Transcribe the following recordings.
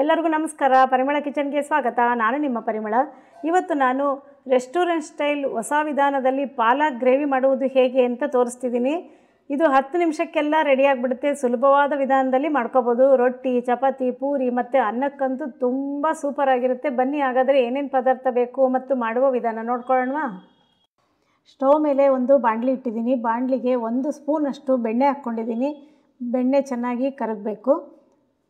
ಎಲ್ಲರಿಗೂ ನಮಸ್ಕಾರ. ಪರಿಮಳ ಕಿಚನ್ಗೆ ಸ್ವಾಗತ. ನಾನು ನಿಮ್ಮ ಪರಿಮಳ. ಇವತ್ತು ನಾನು ರೆಸ್ಟೋರೆಂಟ್ ಸ್ಟೈಲ್ ಹೊಸ ವಿಧಾನದಲ್ಲಿ ಪಾಲಕ್ ಗ್ರೇವಿ ಮಾಡುವುದು ಹೇಗೆ ಅಂತ ತೋರಿಸ್ತಿದ್ದೀನಿ. ಇದು 10 ನಿಮಿಷಕ್ಕೆಲ್ಲ ರೆಡಿಯಾಗಿಬಿಡುತ್ತೆ. ಸುಲಭವಾದ ವಿಧಾನದಲ್ಲಿ ಮಾಡ್ಕೋಬೋದು. ರೊಟ್ಟಿ, ಚಪಾತಿ, ಪೂರಿ ಮತ್ತು ಅನ್ನಕ್ಕಂತೂ ತುಂಬ ಸೂಪರಾಗಿರುತ್ತೆ. ಬನ್ನಿ ಹಾಗಾದರೆ ಏನೇನು ಪದಾರ್ಥ ಬೇಕು ಮತ್ತು ಮಾಡುವ ವಿಧಾನ ನೋಡ್ಕೊಳ್ಳೋಣವಾ. ಸ್ಟವ್ ಮೇಲೆ ಒಂದು ಬಾಣಲಿ ಇಟ್ಟಿದ್ದೀನಿ. ಬಾಣಲಿಗೆ 1 ಸ್ಪೂನಷ್ಟು ಬೆಣ್ಣೆ ಹಾಕ್ಕೊಂಡಿದ್ದೀನಿ. ಬೆಣ್ಣೆ ಚೆನ್ನಾಗಿ ಕರಗಬೇಕು.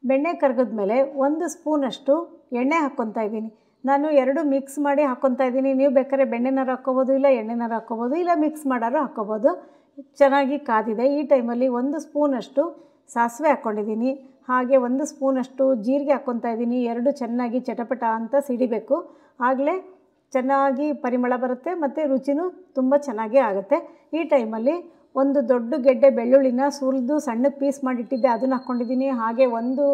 ಬೆಣ್ಣೆ ಕರಗಿದ್ಮೇಲೆ 1 ಸ್ಪೂನಷ್ಟು ಎಣ್ಣೆ ಹಾಕ್ಕೊತಾ ಇದ್ದೀನಿ. ನಾನು 2 ಮಿಕ್ಸ್ ಮಾಡಿ ಹಾಕ್ಕೊತಾ ಇದ್ದೀನಿ. ನೀವು ಬೇಕಾದ್ರೆ ಬೆಣ್ಣೆನಾರು ಹಾಕ್ಕೋಬೋದು, ಇಲ್ಲ ಎಣ್ಣೆನಾರು ಹಾಕ್ಕೋಬೋದು, ಇಲ್ಲ ಮಿಕ್ಸ್ ಮಾಡಾರು ಹಾಕ್ಕೋಬೋದು. ಚೆನ್ನಾಗಿ ಕಾದಿದೆ. ಈ ಟೈಮಲ್ಲಿ 1 ಸ್ಪೂನಷ್ಟು ಸಾಸಿವೆ ಹಾಕ್ಕೊಂಡಿದ್ದೀನಿ. ಹಾಗೆ 1 ಸ್ಪೂನಷ್ಟು ಜೀರಿಗೆ ಹಾಕ್ಕೊತಾ ಇದ್ದೀನಿ. 2 ಚೆನ್ನಾಗಿ ಚಟಪಟ ಅಂತ ಸಿಡಿಬೇಕು. ಆಗಲೇ ಚೆನ್ನಾಗಿ ಪರಿಮಳ ಬರುತ್ತೆ ಮತ್ತು ರುಚಿನೂ ತುಂಬ ಚೆನ್ನಾಗೇ ಆಗುತ್ತೆ. ಈ ಟೈಮಲ್ಲಿ 1 ದೊಡ್ಡ ಗೆಡ್ಡೆ ಬೆಳ್ಳುಳ್ಳಿನ ಸುರಿದು ಸಣ್ಣಕ್ಕೆ ಪೀಸ್ ಮಾಡಿಟ್ಟಿದ್ದೆ, ಅದನ್ನು ಹಾಕ್ಕೊಂಡಿದ್ದೀನಿ. ಹಾಗೆ 1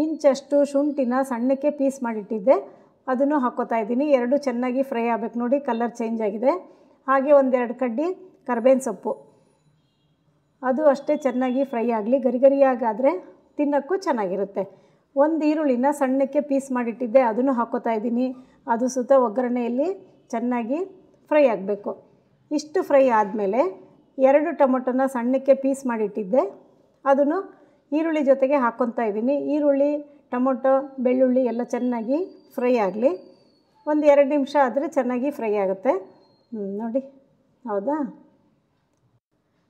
ಇಂಚಷ್ಟು ಶುಂಠಿನ ಸಣ್ಣಕ್ಕೆ ಪೀಸ್ ಮಾಡಿಟ್ಟಿದ್ದೆ, ಅದನ್ನು ಹಾಕ್ಕೋತಾ ಇದ್ದೀನಿ. 2 ಚೆನ್ನಾಗಿ ಫ್ರೈ ಆಗಬೇಕು. ನೋಡಿ ಕಲರ್ ಚೇಂಜ್ ಆಗಿದೆ. ಹಾಗೆ 1-2 ಕಡ್ಡಿ ಕರ್ಬೇವಿನ ಸೊಪ್ಪು, ಅದು ಅಷ್ಟೇ ಚೆನ್ನಾಗಿ ಫ್ರೈ ಆಗಲಿ. ಗರಿಗರಿಯಾಗಾದರೆ ತಿನ್ನೋಕ್ಕೂ ಚೆನ್ನಾಗಿರುತ್ತೆ. 1 ಈರುಳ್ಳಿನ ಸಣ್ಣಕ್ಕೆ ಪೀಸ್ ಮಾಡಿಟ್ಟಿದ್ದೆ, ಅದನ್ನು ಹಾಕ್ಕೋತಾ ಇದ್ದೀನಿ. ಅದು ಸುತ್ತ ಒಗ್ಗರಣೆಯಲ್ಲಿ ಚೆನ್ನಾಗಿ ಫ್ರೈ ಆಗಬೇಕು. ಇಷ್ಟು ಫ್ರೈ ಆದಮೇಲೆ 2 ಟೊಮೊಟೊನ ಸಣ್ಣಕ್ಕೆ ಪೀಸ್ ಮಾಡಿಟ್ಟಿದ್ದೆ, ಅದನ್ನು ಈರುಳ್ಳಿ ಜೊತೆಗೆ ಹಾಕ್ಕೊತಾ ಇದ್ದೀನಿ. ಈರುಳ್ಳಿ, ಟೊಮೊಟೊ, ಬೆಳ್ಳುಳ್ಳಿ ಎಲ್ಲ ಚೆನ್ನಾಗಿ ಫ್ರೈ ಆಗಲಿ. 1-2 ನಿಮಿಷ ಆದರೆ ಚೆನ್ನಾಗಿ ಫ್ರೈ ಆಗುತ್ತೆ. ನೋಡಿ, ಹೌದಾ.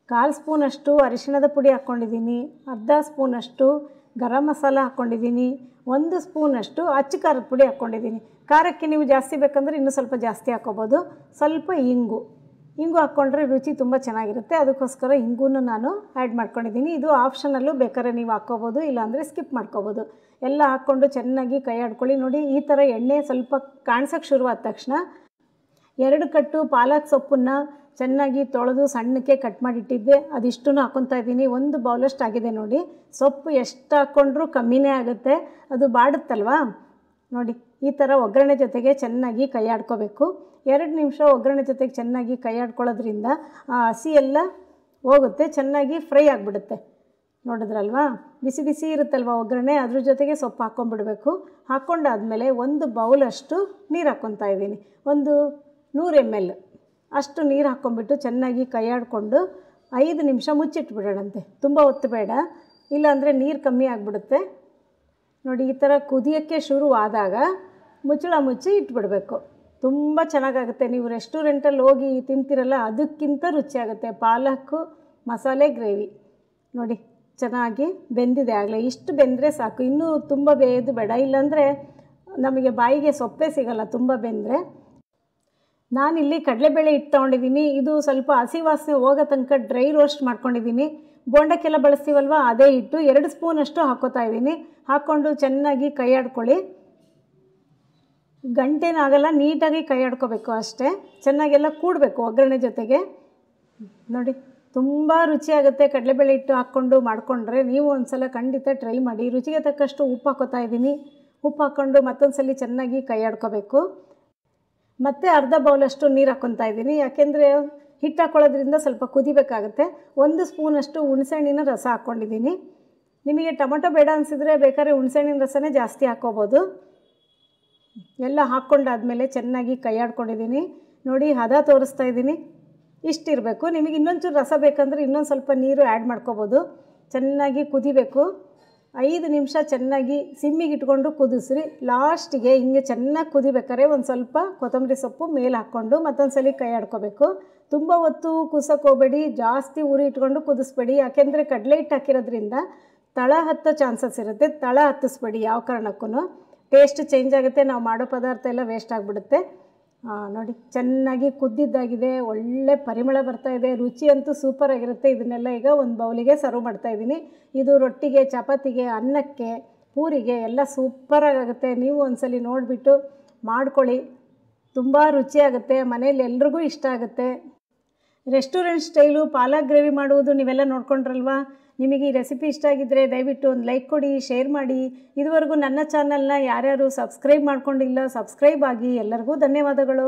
1/4 ಸ್ಪೂನಷ್ಟು ಅರಿಶಿಣದ ಪುಡಿ ಹಾಕ್ಕೊಂಡಿದ್ದೀನಿ. ಅರ್ಧ ಸ್ಪೂನಷ್ಟು ಗರಂ ಮಸಾಲ ಹಾಕ್ಕೊಂಡಿದ್ದೀನಿ. 1 ಸ್ಪೂನಷ್ಟು ಅಚ್ಚ ಖಾರದ ಪುಡಿ ಹಾಕ್ಕೊಂಡಿದ್ದೀನಿ. ಖಾರಕ್ಕೆ ನೀವು ಜಾಸ್ತಿ ಬೇಕಂದರೆ ಇನ್ನೂ ಸ್ವಲ್ಪ ಜಾಸ್ತಿ ಹಾಕ್ಕೋಬೋದು. ಸ್ವಲ್ಪ ಇಂಗು ಹಾಕ್ಕೊಂಡ್ರೆ ರುಚಿ ತುಂಬ ಚೆನ್ನಾಗಿರುತ್ತೆ. ಅದಕ್ಕೋಸ್ಕರ ಇಂಗೂನು ನಾನು ಆ್ಯಡ್ ಮಾಡ್ಕೊಂಡಿದ್ದೀನಿ. ಇದು ಆಪ್ಷನಲ್ಲು, ಬೇಕಾದ್ರೆ ನೀವು ಹಾಕ್ಕೋಬೋದು, ಇಲ್ಲಾಂದರೆ ಸ್ಕಿಪ್ ಮಾಡ್ಕೋಬೋದು. ಎಲ್ಲ ಹಾಕ್ಕೊಂಡು ಚೆನ್ನಾಗಿ ಕೈ ಆಡ್ಕೊಳ್ಳಿ. ನೋಡಿ, ಈ ಥರ ಎಣ್ಣೆ ಸ್ವಲ್ಪ ಕಾಣಿಸೋಕ್ಕೆ ಶುರುವಾದ ತಕ್ಷಣ 2 ಕಟ್ಟು ಪಾಲಕ್ ಸೊಪ್ಪನ್ನು ಚೆನ್ನಾಗಿ ತೊಳೆದು ಸಣ್ಣಕ್ಕೆ ಕಟ್ ಮಾಡಿಟ್ಟಿದ್ದೆ, ಅದಿಷ್ಟನ್ನು ಹಾಕ್ಕೊತಾ ಇದ್ದೀನಿ. 1 ಬೌಲಷ್ಟು ಆಗಿದೆ. ನೋಡಿ, ಸೊಪ್ಪು ಎಷ್ಟು ಹಾಕ್ಕೊಂಡ್ರೂ ಕಮ್ಮಿನೇ ಆಗುತ್ತೆ, ಅದು ಬಾಡುತ್ತಲ್ವಾ. ನೋಡಿ, ಈ ಥರ ಒಗ್ಗರಣೆ ಜೊತೆಗೆ ಚೆನ್ನಾಗಿ ಕೈ ಆಡ್ಕೋಬೇಕು. 2 ನಿಮಿಷ ಒಗ್ಗರಣೆ ಜೊತೆಗೆ ಚೆನ್ನಾಗಿ ಕೈ ಆಡ್ಕೊಳ್ಳೋದ್ರಿಂದ ಆ ಹಸಿ ಎಲ್ಲ ಹೋಗುತ್ತೆ, ಚೆನ್ನಾಗಿ ಫ್ರೈ ಆಗಿಬಿಡುತ್ತೆ. ನೋಡಿದ್ರಲ್ವಾ, ಬಿಸಿ ಬಿಸಿ ಇರುತ್ತಲ್ವ ಒಗ್ಗರಣೆ, ಅದ್ರ ಜೊತೆಗೆ ಸೊಪ್ಪು ಹಾಕ್ಕೊಂಡ್ಬಿಡಬೇಕು. ಹಾಕ್ಕೊಂಡಾದಮೇಲೆ 1 ಬೌಲಷ್ಟು ನೀರು ಹಾಕ್ಕೊತಾ ಇದ್ದೀನಿ. 100 ml ಅಷ್ಟು ನೀರು ಹಾಕ್ಕೊಂಬಿಟ್ಟು ಚೆನ್ನಾಗಿ ಕೈ ಆಡಿಕೊಂಡು 5 ನಿಮಿಷ ಮುಚ್ಚಿಟ್ಬಿಡೋಣಂತೆ. ತುಂಬ ಹೊತ್ತು ಬೇಡ, ಇಲ್ಲಾಂದರೆ ನೀರು ಕಮ್ಮಿ ಆಗಿಬಿಡುತ್ತೆ. ನೋಡಿ, ಈ ಥರ ಕುದಿಯೋಕ್ಕೆ ಶುರುವಾದಾಗ ಮುಚ್ಚಳ ಮುಚ್ಚಿ ಇಟ್ಬಿಡಬೇಕು. ತುಂಬ ಚೆನ್ನಾಗಾಗುತ್ತೆ. ನೀವು ರೆಸ್ಟೋರೆಂಟಲ್ಲಿ ಹೋಗಿ ತಿಂತೀರಲ್ಲ, ಅದಕ್ಕಿಂತ ರುಚಿಯಾಗುತ್ತೆ. ಪಾಲಕ್ಕು ಮಸಾಲೆ ಗ್ರೇವಿ ನೋಡಿ ಚೆನ್ನಾಗಿ ಬೆಂದಿದೆ. ಆಗಲೇ ಇಷ್ಟು ಬೆಂದರೆ ಸಾಕು, ಇನ್ನೂ ತುಂಬ ಬೇಯೋದು ಬೇಡ, ಇಲ್ಲಾಂದರೆ ನಮಗೆ ಬಾಯಿಗೆ ಸೊಪ್ಪೇ ಸಿಗಲ್ಲ ತುಂಬ ಬೆಂದರೆ. ನಾನಿಲ್ಲಿ ಕಡಲೆಬೇಳೆ ಹಿಟ್ಟು ತೊಗೊಂಡಿದ್ದೀನಿ. ಇದು ಸ್ವಲ್ಪ ಹಸಿ ವಾಸನೆ ಹೋಗೋ ತನಕ ಡ್ರೈ ರೋಸ್ಟ್ ಮಾಡ್ಕೊಂಡಿದ್ದೀನಿ. ಬೋಂಡಕ್ಕೆಲ್ಲ ಬಳಸ್ತೀವಲ್ವ, ಅದೇ ಹಿಟ್ಟು 2 ಸ್ಪೂನಷ್ಟು ಹಾಕ್ಕೋತಾ ಇದ್ದೀನಿ. ಹಾಕ್ಕೊಂಡು ಚೆನ್ನಾಗಿ ಕೈ ಆಡ್ಕೊಳ್ಳಿ. ಗಂಟೇನಾಗಲ್ಲ, ನೀಟಾಗಿ ಕೈ ಆಡ್ಕೋಬೇಕು ಅಷ್ಟೇ. ಚೆನ್ನಾಗೆಲ್ಲ ಕೂಡಬೇಕು ಒಗ್ಗರಣೆ ಜೊತೆಗೆ. ನೋಡಿ, ತುಂಬ ರುಚಿಯಾಗುತ್ತೆ. ಕಡಲೆಬೇಳೆ ಹಿಟ್ಟು ಹಾಕ್ಕೊಂಡು ಮಾಡಿಕೊಂಡ್ರೆ ನೀವು ಒಂದು ಸಲ ಖಂಡಿತ ಟ್ರೈ ಮಾಡಿ. ರುಚಿಗೆ ತಕ್ಕಷ್ಟು ಉಪ್ಪು ಹಾಕ್ಕೋತಾ ಇದ್ದೀನಿ. ಉಪ್ಪು ಹಾಕ್ಕೊಂಡು ಮತ್ತೊಂದು ಸಲ ಚೆನ್ನಾಗಿ ಕೈ ಆಡ್ಕೋಬೇಕು. ಮತ್ತು ಅರ್ಧ ಬೌಲಷ್ಟು ನೀರು ಹಾಕ್ಕೊತಾ ಇದ್ದೀನಿ, ಯಾಕೆಂದರೆ ಹಿಟ್ಟು ಹಾಕ್ಕೊಳ್ಳೋದ್ರಿಂದ ಸ್ವಲ್ಪ ಕುದಿಬೇಕಾಗುತ್ತೆ. 1 ಸ್ಪೂನಷ್ಟು ಹುಣಸೆಹಣ್ಣಿನ ರಸ ಹಾಕ್ಕೊಂಡಿದ್ದೀನಿ. ನಿಮಗೆ ಟೊಮೊಟೊ ಬೇಡ ಅನಿಸಿದರೆ ಬೇಕಾದ್ರೆ ಹುಣಸೆಹಣ್ಣಿನ ರಸನೇ ಜಾಸ್ತಿ ಹಾಕ್ಕೋಬೋದು. ಎಲ್ಲ ಹಾಕ್ಕೊಂಡಾದಮೇಲೆ ಚೆನ್ನಾಗಿ ಕೈ ಆಡ್ಕೊಂಡಿದ್ದೀನಿ. ನೋಡಿ, ಹದ ತೋರಿಸ್ತಾ ಇದ್ದೀನಿ, ಇಷ್ಟಿರಬೇಕು. ನಿಮಗೆ ಇನ್ನೊಂಚೂರು ರಸ ಬೇಕಂದರೆ ಇನ್ನೊಂದು ಸ್ವಲ್ಪ ನೀರು ಆ್ಯಡ್ ಮಾಡ್ಕೋಬೋದು. ಚೆನ್ನಾಗಿ ಕುದಿಬೇಕು. 5 ನಿಮಿಷ ಚೆನ್ನಾಗಿ ಸಿಮ್ಮಿಗೆ ಇಟ್ಕೊಂಡು ಕುದಿಸ್ರಿ. ಲಾಸ್ಟಿಗೆ ಹಿಂಗೆ ಚೆನ್ನಾಗಿ ಕುದಿಬೇಕಾದ್ರೆ ಒಂದು ಸ್ವಲ್ಪ ಕೊತ್ತಂಬರಿ ಸೊಪ್ಪು ಮೇಲೆ ಹಾಕ್ಕೊಂಡು ಮತ್ತೊಂದು ಸಲ ಕೈ ಆಡ್ಕೋಬೇಕು. ತುಂಬ ಹೊತ್ತು ಕುಸಕ್ಕೆ ಹೋಗಬೇಡಿ, ಜಾಸ್ತಿ ಉರಿ ಇಟ್ಕೊಂಡು ಕುದಿಸ್ಬೇಡಿ. ಯಾಕೆಂದರೆ ಕಡಲೆ ಹಿಟ್ಟು ಹಾಕಿರೋದ್ರಿಂದ ತಳ ಹತ್ತೋ ಚಾನ್ಸಸ್ ಇರುತ್ತೆ. ತಳ ಹತ್ತಿಸ್ಬೇಡಿ ಯಾವ ಕಾರಣಕ್ಕೂ. ಟೇಸ್ಟ್ ಚೇಂಜ್ ಆಗುತ್ತೆ, ನಾವು ಮಾಡೋ ಪದಾರ್ಥ ಎಲ್ಲ ವೇಸ್ಟ್ ಆಗಿಬಿಡುತ್ತೆ. ನೋಡಿ, ಚೆನ್ನಾಗಿ ಕುದ್ದಿದ್ದಾಗಿದೆ, ಒಳ್ಳೆ ಪರಿಮಳ ಬರ್ತಾಯಿದೆ, ರುಚಿ ಅಂತೂ ಸೂಪರಾಗಿರುತ್ತೆ. ಇದನ್ನೆಲ್ಲ ಈಗ ಒಂದು ಬೌಲಿಗೆ ಸರ್ವ್ ಮಾಡ್ತಾಯಿದ್ದೀನಿ. ಇದು ರೊಟ್ಟಿಗೆ, ಚಪಾತಿಗೆ, ಅನ್ನಕ್ಕೆ, ಪೂರಿಗೆ ಎಲ್ಲ ಸೂಪರಾಗುತ್ತೆ. ನೀವು ಒಂದ್ಸಲಿ ನೋಡಿಬಿಟ್ಟು ಮಾಡ್ಕೊಳ್ಳಿ, ತುಂಬ ರುಚಿಯಾಗುತ್ತೆ. ಮನೇಲಿ ಎಲ್ರಿಗೂ ಇಷ್ಟ ಆಗುತ್ತೆ. ರೆಸ್ಟೋರೆಂಟ್ ಸ್ಟೈಲು ಪಾಲಕ್ ಗ್ರೇವಿ ಮಾಡುವುದು ನೀವೆಲ್ಲ ನೋಡ್ಕೊಂಡ್ರಲ್ವಾ. ನಿಮಗೆ ಈ ರೆಸಿಪಿ ಇಷ್ಟ ಆಗಿದ್ದರೆ ದಯವಿಟ್ಟು ಒಂದು ಲೈಕ್ ಕೊಡಿ, ಶೇರ್ ಮಾಡಿ. ಇದುವರೆಗೂ ನನ್ನ ಚಾನಲ್ನ ಯಾರ್ಯಾರು ಸಬ್ಸ್ಕ್ರೈಬ್ ಮಾಡ್ಕೊಂಡಿಲ್ಲ, ಸಬ್ಸ್ಕ್ರೈಬ್ ಆಗಿ. ಎಲ್ಲರಿಗೂ ಧನ್ಯವಾದಗಳು.